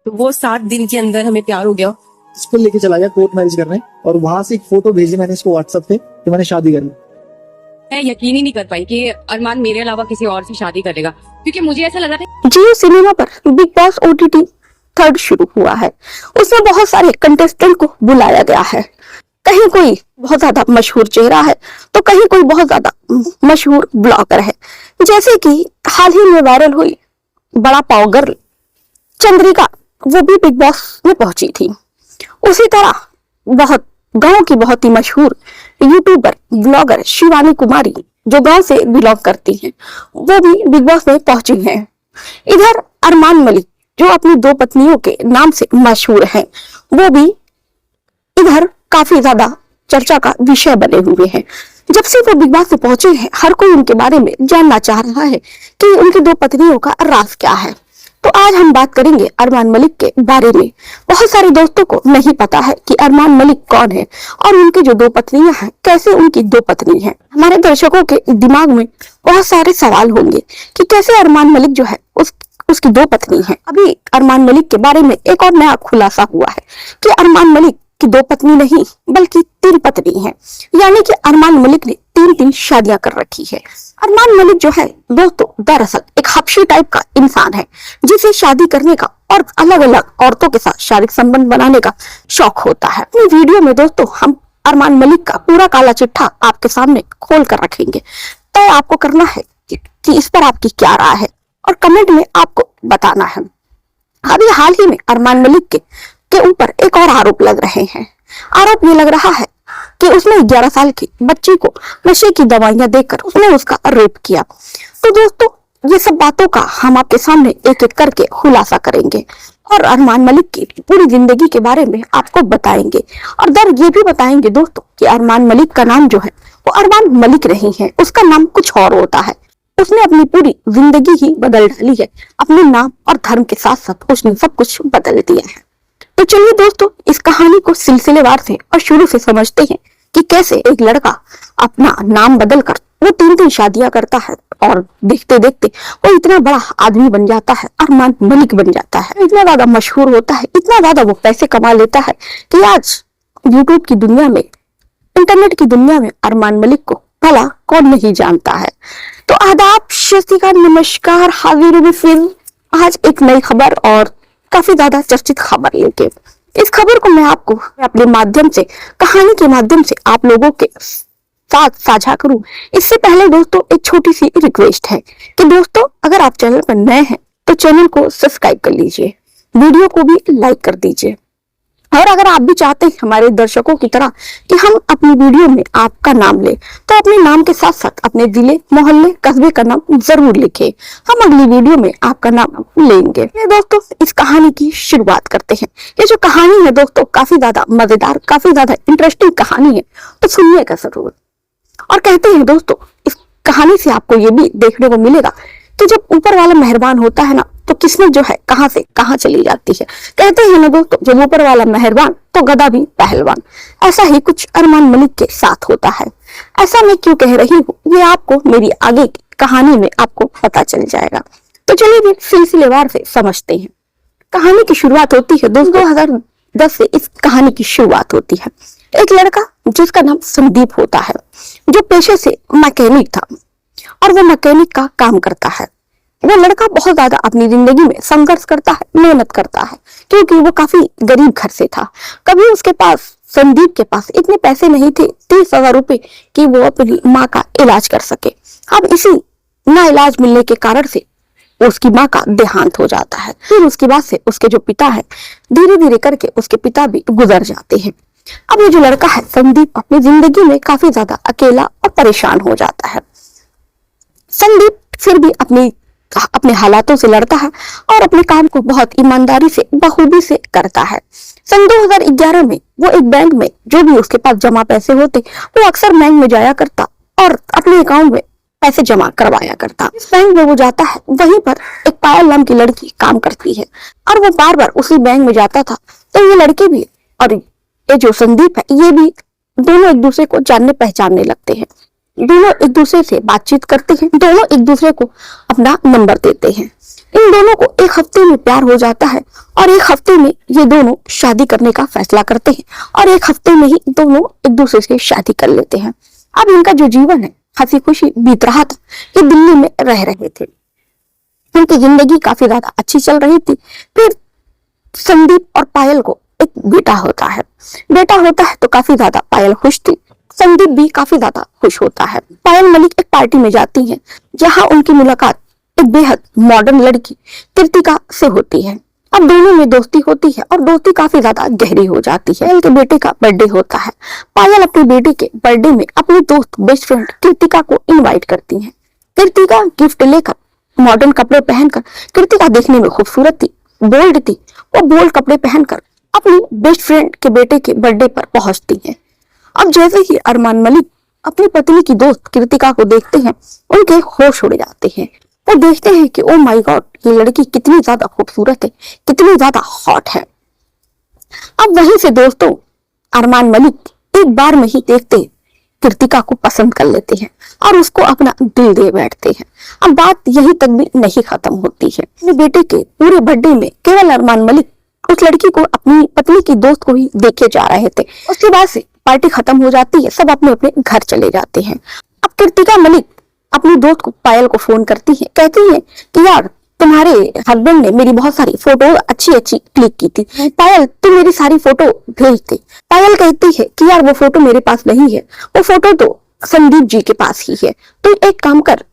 तो वो 7 दिन के अंदर हमें प्यार हो गया। इसको लेके चला गया कोर्ट मैरिज करने और वहां से एक फोटो भेजी मैंने इसको व्हाट्सएप पे कि मैंने शादी कर ली। मैं यकीन ही नहीं कर पाई कि अरमान मेरे अलावा किसी और से शादी करेगा, क्योंकि मुझे ऐसा लगा था। जियो सिनेमा पर बिग बॉस ओटीटी 3rd शुरू हुआ है। उसमें बहुत सारे कंटेस्टेंट को बुलाया गया है। कहीं कोई बहुत ज्यादा मशहूर चेहरा है तो कहीं कोई बहुत ज्यादा मशहूर ब्लॉगर है। जैसे कि हाल ही में वायरल हुई बड़ा पाव गर्ल चंद्रिका, वो भी बिग बॉस में पहुंची थी। उसी तरह बहुत गांव की बहुत ही मशहूर यूट्यूबर ब्लॉगर शिवानी कुमारी, जो गांव से बिलोंग करती हैं, वो भी बिग बॉस में पहुंची हैं। इधर अरमान मलिक, जो अपनी 2 पत्नियों के नाम से मशहूर हैं, वो भी इधर काफी ज्यादा चर्चा का विषय बने हुए हैं। जब से वो बिग बॉस में पहुंचे हैं, हर कोई उनके बारे में जानना चाह रहा है कि उनकी 2 पत्नियों का राज क्या है। तो आज हम बात करेंगे अरमान मलिक के बारे में। बहुत सारे दोस्तों को नहीं पता है कि अरमान मलिक कौन है और उनकी जो 2 पत्नियां हैं, कैसे उनकी 2 पत्नी हैं। हमारे दर्शकों के दिमाग में बहुत सारे सवाल होंगे कि कैसे अरमान मलिक जो है उसकी 2 पत्नी हैं। अभी अरमान मलिक के बारे में एक और नया खुलासा हुआ है कि अरमान मलिक की 2 पत्नी नहीं बल्कि 3 पत्नी हैं। यानी कि अरमान मलिक ने 3 शादियां कर रखी है। अरमान मलिक जो है दोस्तों, दरअसल एक हबशी टाइप का इंसान है, जिसे शादी करने का और अलग अलग औरतों के साथ शारीरिक संबंध बनाने का शौक होता है। अपनी वीडियो में दोस्तों हम अरमान मलिक का पूरा काला चिट्ठा आपके सामने खोल कर रखेंगे। तय आपको करना है कि इस पर आपकी क्या राय है और कमेंट में आपको बताना है। अभी हाल ही में अरमान मलिक के ऊपर एक और आरोप लग रहे हैं। आरोप ये लग रहा है कि उसने 11 साल की बच्ची को नशे की दवाइयां देकर उसने उसका रेप किया। तो दोस्तों, ये सब बातों का हम आपके सामने एक एक करके खुलासा करेंगे और अरमान मलिक की पूरी जिंदगी के बारे में आपको बताएंगे। और ये भी बताएंगे दोस्तों कि अरमान मलिक का नाम जो है वो अरमान मलिक नहीं है, उसका नाम कुछ और होता है। उसने अपनी पूरी जिंदगी ही बदल डाली है। अपने नाम और धर्म के साथ साथ उसने सब कुछ बदल दिया है। तो चलिए दोस्तों, इस कहानी को सिलसिलेवार से और शुरू से समझते हैं कि कैसे एक लड़का अपना नाम बदलकर वो 3 शादियां करता है और देखते देखते वो इतना बड़ा आदमी बन जाता है, अरमान मलिक बन जाता है। इतना ज्यादा मशहूर होता है, इतना ज्यादा वो पैसे कमा लेता है कि आज यूट्यूब की दुनिया में, इंटरनेट की दुनिया में अरमान मलिक को भला कौन नहीं जानता है। तो आदाब, शस्तिका, नमस्कार, हाजिर हूं फिर आज एक नई खबर और काफी ज्यादा चर्चित खबर लेके। इस खबर को मैं आपको अपने माध्यम से, कहानी के माध्यम से आप लोगों के साथ साझा करूं। इससे पहले दोस्तों एक छोटी सी रिक्वेस्ट है कि दोस्तों, अगर आप चैनल पर नए हैं तो चैनल को सब्सक्राइब कर लीजिए, वीडियो को भी लाइक कर दीजिए। और अगर आप भी चाहते हैं हमारे दर्शकों की तरह कि हम अपनी वीडियो में आपका नाम ले, तो अपने नाम के साथ साथ अपने जिले, मोहल्ले, कस्बे का नाम जरूर लिखें। हम अगली वीडियो में आपका नाम लेंगे। दोस्तों, इस कहानी की शुरुआत करते हैं। ये जो कहानी है दोस्तों, काफी ज्यादा मजेदार, काफी ज्यादा इंटरेस्टिंग कहानी है, तो सुनिएगा जरूर। और कहते हैं दोस्तों, इस कहानी से आपको ये भी देखने को मिलेगा कि जब ऊपर वाला मेहरबान होता है ना, तो किस्मत जो है कहां से कहां चली जाती है। कहते हैं ना दोस्तों, जब ऊपर वाला मेहरबान तो गधा भी पहलवान। ऐसा ही कुछ अरमान मलिक के साथ होता है। ऐसा मैं क्यों कह रही हूँ, ये आपको मेरी आगे की कहानी में आपको पता चल जाएगा। तो चलिए सिलसिलेवार से समझते हैं। कहानी की शुरुआत होती है दोस्तों 2010 से इस कहानी की शुरुआत होती है। एक लड़का जिसका नाम संदीप होता है, जो पेशे से मैकेनिक था और वो मैकेनिक का काम करता है। वो लड़का बहुत ज्यादा अपनी जिंदगी में संघर्ष करता है, मेहनत करता है, क्योंकि वो काफी गरीब घर से था। कभी उसके पास, संदीप के पास इतने पैसे नहीं थे 30,000 रुपए कि वो अपनी माँ का इलाज कर सके। अब इसी ना इलाज मिलने के कारण से उसकी माँ का देहांत हो जाता है। फिर उसके बाद से उसके जो पिता है, धीरे धीरे करके उसके पिता भी गुजर जाते हैं। अब ये जो लड़का है संदीप, अपनी जिंदगी में काफी ज्यादा अकेला और परेशान हो जाता है। संदीप फिर भी अपने हालातों से लड़ता है और अपने काम को बहुत ईमानदारी से, बखूबी से करता है। सन 2011 में वो एक बैंक में, जो भी उसके पास जमा पैसे होते, वो अक्सर बैंक में जाया करता और अपने अकाउंट में पैसे जमा करवाया करता। इस बैंक में वो जाता है, वहीं पर एक पायल नाम की लड़की काम करती है और वो बार बार उसी बैंक में जाता था। तो ये लड़के भी और ये जो संदीप है, ये भी दोनों एक दूसरे को जानने पहचानने लगते हैं। दोनों एक दूसरे से बातचीत करते हैं, दोनों एक दूसरे को अपना नंबर देते हैं। इन दोनों को एक हफ्ते में प्यार हो जाता है और एक हफ्ते में ये दोनों शादी करने का फैसला करते हैं और एक हफ्ते में ही दोनों एक दूसरे से शादी कर लेते हैं। अब इनका जो जीवन है हंसी खुशी बीत रहा था। ये दिल्ली में रह रहे थे, उनकी जिंदगी काफी ज्यादा अच्छी चल रही थी। फिर संदीप और पायल को एक बेटा होता है। बेटा होता है तो काफी ज्यादा पायल खुश थी, संदीप भी काफी ज्यादा खुश होता है। पायल मलिक एक पार्टी में जाती है जहां उनकी मुलाकात एक बेहद मॉडर्न लड़की कृतिका से होती है। अब दोनों में दोस्ती होती है और दोस्ती काफी ज्यादा गहरी हो जाती है। पायल के बेटे का बर्थडे होता है। पायल अपने बेटे के बर्थडे में अपनी दोस्त बेस्ट फ्रेंड कृतिका को इनवाइट करती है। कृतिका गिफ्ट लेकर मॉडर्न कपड़े पहनकर, कृतिका देखने में खूबसूरत थी, बोल्ड थी, वो बोल्ड कपड़े पहनकर अपनी बेस्ट फ्रेंड के बेटे के बर्थडे पर पहुंचती है। अब जैसे ही अरमान मलिक अपनी पत्नी की दोस्त कृतिका को देखते हैं, उनके होश उड़ जाते हैं। वो देखते हैं कि ओ माय गॉड, ये लड़की कितनी ज्यादा खूबसूरत है, कितनी ज्यादा हॉट है। अब वहीं से दोस्तों अरमान मलिक एक बार में ही देखते कृतिका को पसंद कर लेते हैं और उसको अपना दिल दे बैठते हैं। अब बात यही तक भी नहीं खत्म होती है। अपने बेटे के पूरे बर्थडे में केवल अरमान मलिक उस लड़की को अपनी पत्नी की दोस्त को ही देखे जा रहे थे। उसके बाद से पार्टी खत्म हो जाती है, सब अपने अपने घर चले जाते हैं। अब कृतिका मलिक अपनी दोस्त को पायल को फोन करती है, कहती है कि यार तुम्हारे हस्बैंड ने मेरी बहुत सारी फोटो अच्छी अच्छी क्लिक की थी, पायल तुम मेरी सारी फोटो भेज दे। पायल कहती है कि यार वो फोटो मेरे पास नहीं है, वो फोटो तो संदीप जी के पास ही है। तो एक काम कर,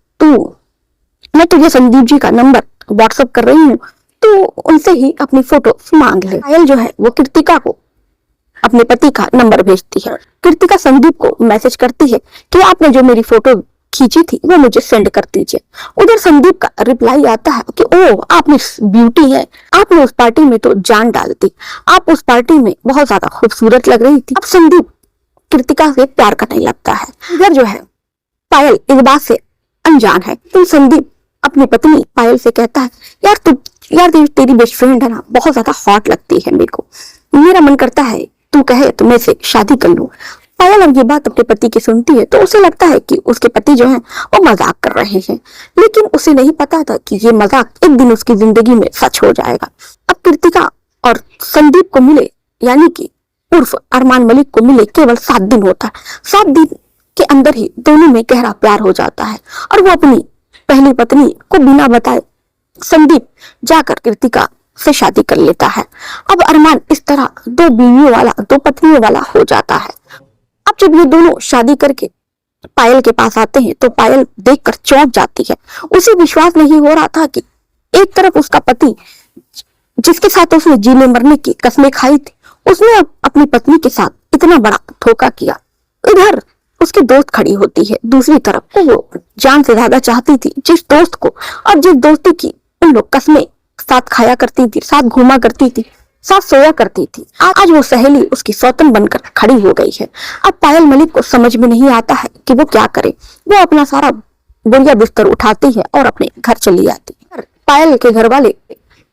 मैं तुझे संदीप जी का नंबर व्हाट्सएप कर रही हूँ, तो उनसे ही अपनी फोटो मांग ले। पायल जो है वो कृतिका को अपने पति का नंबर भेजती है। कृतिका संदीप को मैसेज करती है कि आपने जो मेरी फोटो खींची थी वो मुझे सेंड कर दीजिए। उधर संदीप का रिप्लाई आता है कि ओ आप मिस ब्यूटी है, आपने उस पार्टी में तो जान डाल दी, आप उस पार्टी में बहुत ज्यादा खूबसूरत लग रही थी। अब संदीप कृतिका से प्यार करने लगता है। इधर जो है पायल इस बात से अनजान है। तो संदीप अपनी पत्नी पायल से कहता है यार तेरी बेस्ट फ्रेंड है ना, बहुत ज्यादा हॉट लगती है मेरे को, मेरा मन करता है तू कहे तो मैं से शादी कर लूं। पायल अब ये बात अपने पति की सुनती है तो उसे लगता है कि उसके पति जो है वो मजाक कर रहे हैं, लेकिन उसे नहीं पता था कि ये मजाक एक दिन उसकी जिंदगी में सच हो जाएगा। अब कृतिका और संदीप को मिले, यानी कि उर्फ अरमान मलिक को मिले केवल 7 दिन होता है। 7 दिन के अंदर ही दोनों में गहरा प्यार हो जाता है और वो अपनी पहली पत्नी को बिना बताए संदीप जाकर कृतिका से शादी कर लेता है। अब अरमान इस तरह 2 बीवियों वाला, 2 पत्नियों वाला हो जाता है। अब जब ये दोनों शादी करके पायल के पास आते हैं तो पायल देखकर चौंक जाती है। उसे विश्वास नहीं हो रहा था कि एक तरफ उसका पति जिसके साथ उसने जीने मरने की कस्में खाई थी, उसने अपनी पत्नी के साथ इतना बड़ा धोखा किया। इधर उसकी दोस्त खड़ी होती है, दूसरी तरफ वो जान से ज्यादा चाहती थी जिस दोस्त को, और जिस दोस्ती की उन लोग कस्में साथ खाया करती थी, साथ घूमा करती थी, साथ सोया करती थी, आज वो सहेली उसकी सौतन बनकर खड़ी हो गई है। अब पायल मलिक को समझ में नहीं आता है कि वो क्या करे। वो अपना सारा बोरिया बिस्तर उठाती है और अपने घर चली जाती है। पायल के घर वाले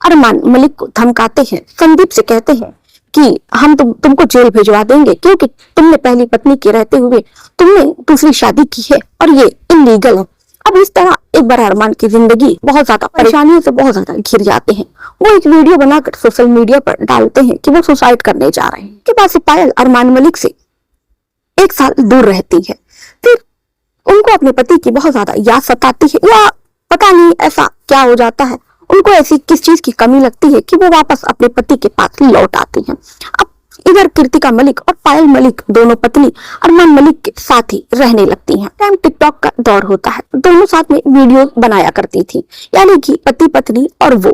अरमान मलिक को धमकाते हैं, संदीप से कहते हैं कि हम तुमको जेल भिजवा देंगे क्योंकि तुमने पहली पत्नी के रहते हुए तुमने दूसरी शादी की है और ये इलीगल है। अब इस तरह एक बार अरमान की जिंदगी बहुत ज्यादा परेशानियों से बहुत ज्यादा घिर जाते हैं। वो एक वीडियो बनाकर सोशल मीडिया पर डालते हैं कि वो सुसाइड करने जा रहे हैं। के बाद से पायल अरमान मलिक से 1 साल दूर रहती है। फिर उनको अपने पति की बहुत ज्यादा याद सताती है, या पता नहीं ऐसा क्या हो जाता है, उनको ऐसी किस चीज की कमी लगती है कि वो वापस अपने पति के पास लौट आती हैं। अब इधर कृतिका मलिक और पायल मलिक दोनों पत्नी अरमान मलिक के साथ ही रहने लगती हैं। टाइम टिकटॉक का दौर होता है, दोनों साथ में वीडियो बनाया करती थी, यानी कि पति पत्नी और वो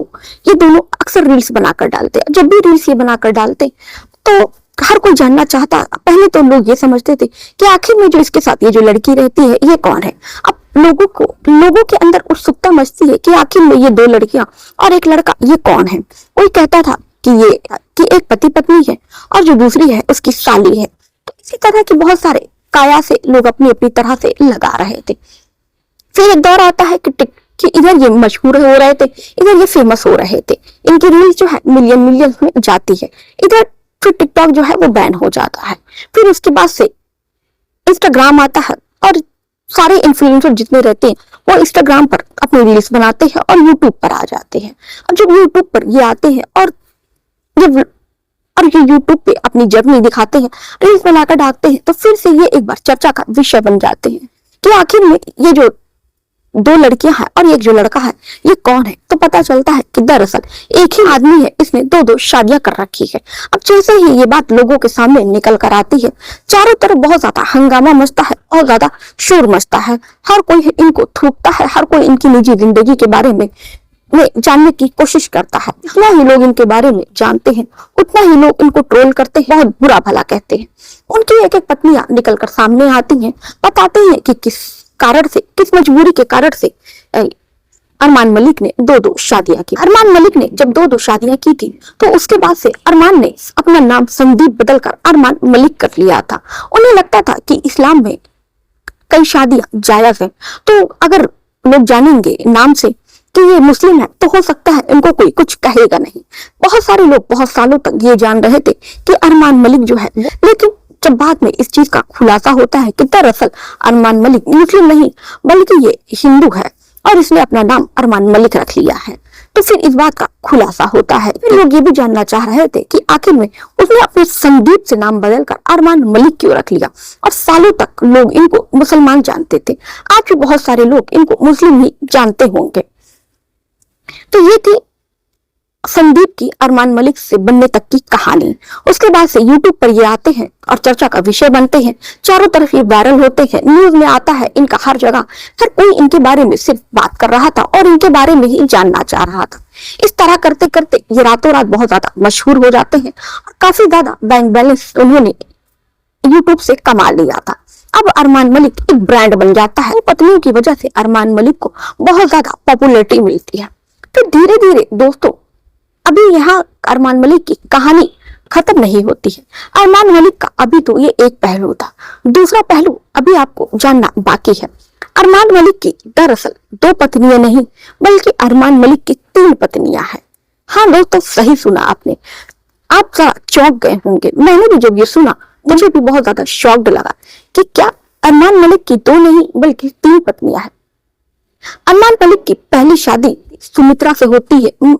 ये दोनों अक्सर रील्स बनाकर डालते। जब भी रील्स ये बनाकर डालते तो हर कोई जानना चाहता। पहले तो लोग ये समझते थे कि आखिर में जो इसके साथ ये जो लड़की रहती है ये कौन है। अब लोगों के अंदर उत्सुकता मचती है कि आखिर में ये 2 लड़कियां और एक लड़का ये कौन है। कोई कहता था कि एक पति पत्नी है और जो दूसरी है उसकी साली है। तो इसी तरह के बहुत सारे काया से लोग अपनी अपनी तरह से लगा रहे थे। फिर एक दौर आता है कि इधर ये मशहूर हो रहे थे, इधर ये फेमस हो रहे थे, इनकी रील्स जो है मिलियन में जाती है। इधर फिर टिकटॉक जो है वो बैन हो जाता है। फिर उसके बाद से इंस्टाग्राम आता है और सारे इन्फ्लुएंसर जितने रहते हैं वो इंस्टाग्राम पर अपने रील्स बनाते हैं और यूट्यूब पर आ जाते हैं। अब जब यूट्यूब पर ये आते हैं और जब ये यूट्यूब पे अपनी जर्नी दिखाते हैं, रील्स बनाकर डालते हैं, तो फिर से ये एक बार चर्चा का विषय बन जाते हैं कि आखिर में ये जो दो लड़कियां हैं और एक जो लड़का है ये कौन है। तो पता चलता है कि दरअसल एक ही आदमी है, इसने दो शादियां कर रखी है। अब जैसे ही ये बात लोगों के सामने निकल कर आती है, चारों तरफ बहुत ज्यादा हंगामा मचता है और ज्यादा शोर मचता है। हर कोई इनको थूकता है, हर कोई इनकी निजी जिंदगी के बारे में जानने की कोशिश करता है। जितना ही लोग इनके बारे में जानते हैं उतना ही लोग इनको ट्रोल करते हैं, बहुत बुरा भला कहते हैं। उनकी एक एक पत्नियां निकलकर सामने आती हैं, बताते हैं कि किस कारण से, किस मजबूरी के कारण से अरमान मलिक ने दो शादियां की। अरमान मलिक ने जब दो शादियां की थी तो उसके बाद से अरमान ने अपना नाम संदीप बदलकर अरमान मलिक कर लिया था। उन्हें लगता था कि इस्लाम में कई शादियां जायज है, तो अगर लोग जानेंगे नाम से कि ये मुस्लिम है तो हो सकता है इनको कोई कुछ कहेगा नहीं। बहुत सारे लोग बहुत सालों तक ये जान रहे थे कि अरमान मलिक जो है, लेकिन जब बाद में इस चीज का खुलासा होता है कि दरअसल अरमान मलिक मुस्लिम नहीं बल्कि ये हिंदू है और इसने अपना नाम अरमान मलिक रख लिया है, तो फिर इस बात का खुलासा होता है। फिर लोग ये भी जानना चाह रहे थे कि आखिर में उसने अपने संदीप से नाम बदलकर अरमान मलिक क्यों रख लिया, और सालों तक लोग इनको मुसलमान जानते थे। आज भी बहुत सारे लोग इनको मुस्लिम ही जानते होंगे। तो ये थी संदीप की अरमान मलिक से बनने तक की कहानी। उसके बाद से यूट्यूब पर ये आते हैं और चर्चा का विषय बनते हैं, चारों तरफ ये वायरल होते हैं, न्यूज में आता है इनका हर जगह। हर कोई इनके बारे में सिर्फ बात कर रहा था और इनके बारे में ही जानना चाह रहा था। इस तरह करते करते ये रातों रात बहुत ज्यादा मशहूर हो जाते हैं और काफी ज्यादा बैंक बैलेंस उन्होंने यूट्यूब से कमा लिया था। अब अरमान मलिक एक ब्रांड बन जाता है। पत्नियों की वजह से अरमान मलिक को बहुत ज्यादा पॉपुलैरिटी मिलती है। तो धीरे धीरे दोस्तों अभी यहाँ अरमान मलिक की कहानी खत्म नहीं होती है। अरमान मलिक का अभी तो ये एक पहलू था, दूसरा पहलू अभी आपको जानना बाकी है। अरमान मलिक की दरअसल दो पत्नियां नहीं बल्कि अरमान मलिक की 3 पत्नियां हैं। हाँ दोस्तों, सही सुना आपने। आप जरा चौंक गए होंगे। मैंने भी जब ये सुना मुझे भी बहुत ज्यादा शॉक्ड लगा कि क्या अरमान मलिक की 2 नहीं बल्कि 3 पत्नियां हैं। अरमान मलिक की पहली शादी सुमित्रा से होती है।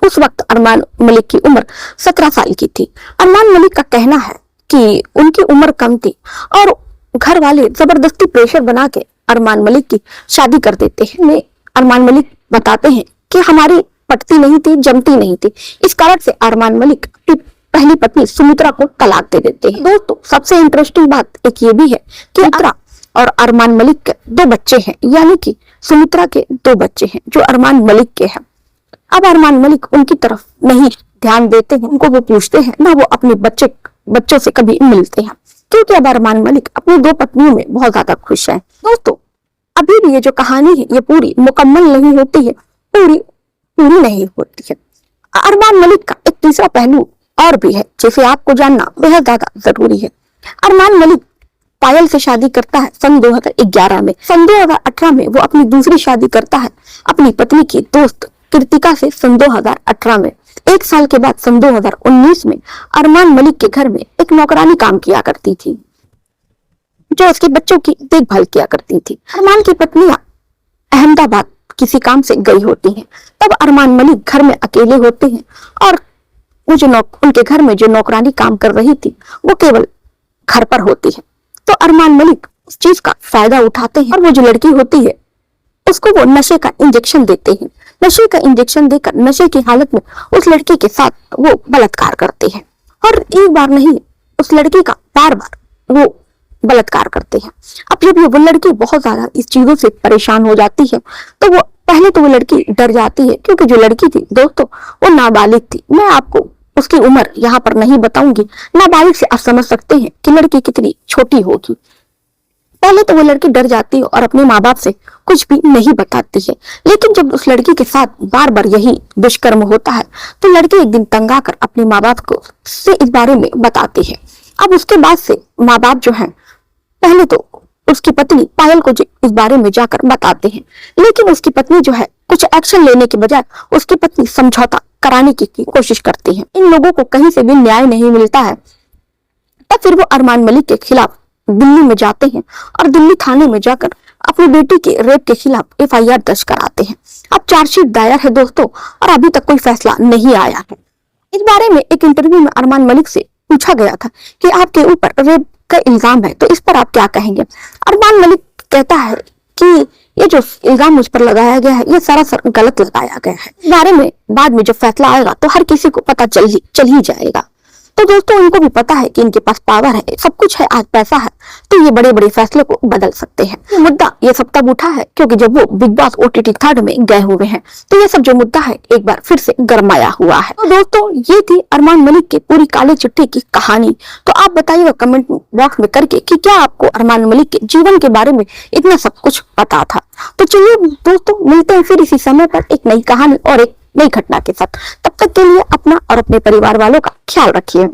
उस वक्त अरमान मलिक की उम्र 17 साल की थी। अरमान मलिक का कहना है कि उनकी उम्र कम थी और घर वाले जबरदस्ती प्रेशर बना के अरमान मलिक की शादी कर देते हैं। अरमान मलिक बताते हैं कि हमारी पटती नहीं थी, जमती नहीं थी, इस कारण से अरमान मलिक अपनी पहली पत्नी सुमित्रा को तलाक दे देते हैं। दोस्तों सबसे इंटरेस्टिंग बात एक ये भी है कि सुमित्रा और अरमान मलिक के 2 बच्चे हैं, यानी कि सुमित्रा के 2 बच्चे हैं जो अरमान मलिक के हैं। अब अरमान मलिक उनकी तरफ नहीं ध्यान देते हैं, उनको वो पूछते हैं ना, वो अपने बच्चों से कभी मिलते हैं, क्योंकि अब अरमान मलिक अपनी 2 पत्नियों में बहुत ज्यादा खुश है। दोस्तों अभी भी ये जो कहानी है ये पूरी मुकम्मल नहीं होती है, पूरी नहीं होती है। अरमान मलिक का एक तीसरा पहलू और भी है जिसे आपको जानना बेहद ज्यादा जरूरी है। अरमान मलिक पायल से शादी करता है सन 2011 में। सन 2018 में वो अपनी दूसरी शादी करता है अपनी पत्नी की दोस्त कृतिका से सन 2018 में। 1 साल के बाद सन 2019 में अरमान मलिक के घर में एक नौकरानी काम किया करती थी जो उसके बच्चों की देखभाल किया करती थी। अरमान की पत्नियां अहमदाबाद किसी काम से गई होती हैं। तब अरमान मलिक घर में अकेले होते हैं और वो जो उनके घर में जो नौकरानी काम कर रही थी वो केवल घर पर होती है। तो अरमान मलिक उस चीज का फायदा उठाते हैं और वो जो लड़की होती है उसको वो नशे का इंजेक्शन देते हैं। नशे का इंजेक्शन देकर नशे की हालत में उस लड़की के साथ वो बलात्कार करते हैं और एक बार नहीं, उस लड़की का बार बार वो बलात्कार करते हैं। अब जब वो लड़की बहुत ज्यादा इस चीजों से परेशान हो जाती है तो वो पहले तो वो लड़की डर जाती है, क्योंकि जो लड़की थी दोस्तों वो नाबालिग थी। मैं आपको उसकी उम्र यहाँ पर नहीं बताऊंगी, नाबालिग से आप समझ सकते हैं कि लड़की कितनी छोटी होगी। पहले तो वो लड़की डर जाती है और अपने माँ बाप से कुछ भी नहीं बताती है, लेकिन जब उस लड़की के साथ बार बार यही दुष्कर्म होता है तो लड़की एक दिन तंग आकर अपने माँ बाप को से इस बारे में बताती है। अब उसके बाद से माँ बाप जो है पहले तो उसकी पत्नी पायल को इस बारे में जाकर बताते हैं, लेकिन उसकी पत्नी जो है कुछ एक्शन लेने के बजाय उसकी पत्नी समझौता कराने की कोशिश करती है। इन लोगों को कहीं से भी न्याय नहीं मिलता है, तब फिर वो अरमान मलिक के खिलाफ दिल्ली में जाते हैं और दिल्ली थाने में जाकर अपनी बेटी के रेप के खिलाफ FIR दर्ज कराते हैं। अब चार्जशीट दायर है दोस्तों, और अभी तक कोई फैसला नहीं आया है। इस बारे में एक इंटरव्यू में अरमान मलिक से पूछा गया था कि आपके ऊपर रेप का इल्जाम है, तो इस पर आप क्या कहेंगे। अरमान मलिक कहता है कि ये जो इल्जाम मुझ पर लगाया गया है, ये सरासर गलत लगाया गया है। इस बारे में बाद में जब फैसला आएगा तो हर किसी को पता चल ही जाएगा। तो दोस्तों इनको भी पता है कि इनके पास पावर है, सब कुछ है, आज पैसा है, तो ये बड़े बड़े फैसले को बदल सकते हैं। ये मुद्दा ये सब तब उठा है क्योंकि जब वो बिग बॉस OTT 3rd में गए हुए हैं, तो ये सब जो मुद्दा है एक बार फिर से गरमाया हुआ है। तो दोस्तों ये थी अरमान मलिक की पूरी काले चिट्ठी की कहानी। तो आप बताइएगा कमेंट बॉक्स में करके कि क्या आपको अरमान मलिक के जीवन के बारे में इतना सब कुछ पता था। तो चलिए दोस्तों, मिलते हैं फिर इसी समय पर एक नई कहानी और एक नई घटना के साथ। तब तक के लिए अपना और अपने परिवार वालों का ख्याल रखिए।